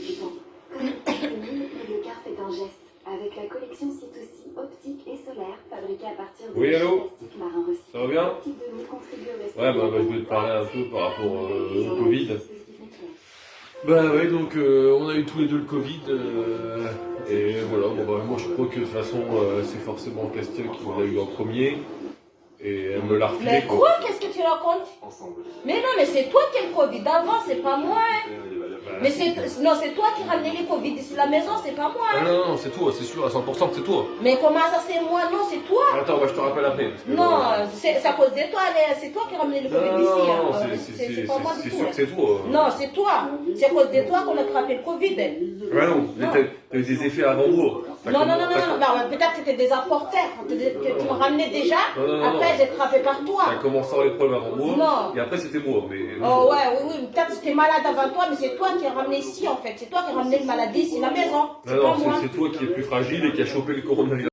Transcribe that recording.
occupant. Comme le CARF est un geste, avec la collection C2C optique et solaire, fabriquée à partir de plastique marin recyclé. Ça va bien? Ouais, je voulais te parler un peu par rapport au Covid. Ouais, donc on a eu tous les deux le Covid, et voilà, moi je crois que de toute façon c'est forcément Castia qui l'a eu en premier, et elle me l'a refilé. Mais quoi? Qu'est-ce que tu racontes? Mais non, mais c'est toi qui as le Covid d'avant, c'est pas moi. Hein. Mais c'est toi qui ramenais les Covid ici à la maison, c'est pas moi. Hein. Non, c'est toi, c'est sûr à 100% que c'est toi. Mais comment ça c'est moi? Non, c'est toi. Attends, je te rappelle après. Non, c'est à cause de toi, c'est toi qui ramenais le Covid ici. Non, c'est sûr que c'est toi. Non, c'est toi. C'est à cause de toi qu'on a attrapé le Covid. Ouais, non, t'as eu des effets avant moi. Non, peut-être que c'était des apporteurs que tu me ramenais déjà, après j'ai attrapé par toi. T'as commencé à avoir les problèmes avant moi, non. Et après c'était moi. Mais... Oh ouais, oui, peut-être que j'étais malade avant toi, mais c'est toi qui as ramené ici en fait, c'est toi qui as ramené le maladie ici à la maison. Non, c'est toi qui es plus fragile et qui a chopé le coronavirus.